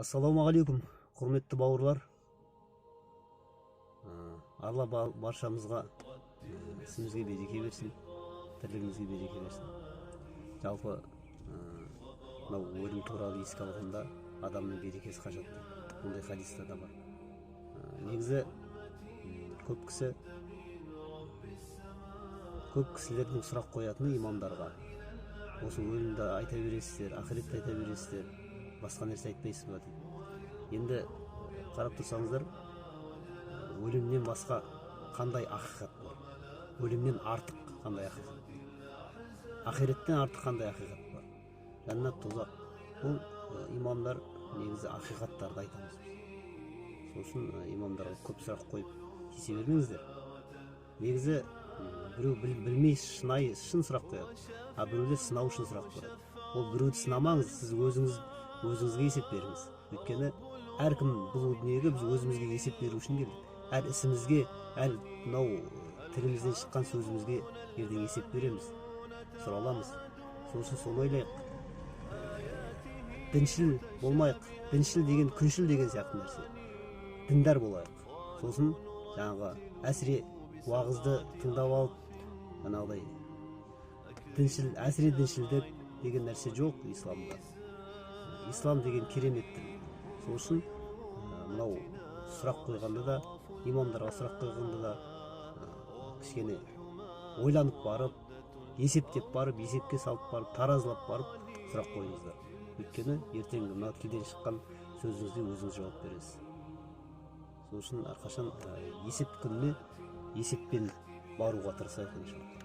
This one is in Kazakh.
Ассалаумағалейкум, құрметті бауырлар. Алла баршамызға ісімізге береке берсін, тірлігімізге береке берсін. Жалпы мынау өлім туралы еске алғанда адамның берекесі қажет. Бұндай хадисте де бар. Негізі көп кісілердің сұрақ қоятыны имамдарға. Осы өлімді айта бересіздер, ақиретті айта бересіздер, басқа нәрсе айтпайсыз ба дейді. Енді қарап тұрсаңыздар, өлімнен басқа қандай ақиқат бар? Өлімнен артық қандай ақиқат? Ақиреттен артық қандай ақиқат бар? Жәннат, тозақ. Бұл имамдар негізі ақиқаттарды айтамыз. Сосын имамдарға көп сұрақ қойып тиісе бермеңіздер. Негізі біреу білмей шын сұрақ қояды, а біреулер сынау үшін сұрақ қояды. Ол біреуді сынамаңыз, сіз өзіңізге есеп беріңіз. Өйткені әркім бұл дүниеге біз өзімізге есеп беру үшін келдік. Әр ісімізге, әр мынау тілімізден шыққан сөзімізге ертең есеп береміз, сұраламыз. Сосын соны ойлайық. Діншіл болмайық. Діншіл деген күншіл деген сияқты нәрсе. Діндар болайық. Сосын жаңағы әсіре уағызды тыңдап алып, анағыдай әсіре діншілдік деген нәрсе жоқ исламда. Ислам деген керемет дін. Сол үшін мынау сұрақ қойғанда да, имамдарға сұрақ қойғанда да кішкене ойланып барып, есептеп барып, есепке салып барып, таразылап барып сұрақ қойыңыздар. Өйткені ертеңгі мына тілден шыққан сөзіңізге өзіңіз жауап бересіз. Сол үшін әрқашан есеп күніне есеппен баруға тырысайық иншалла.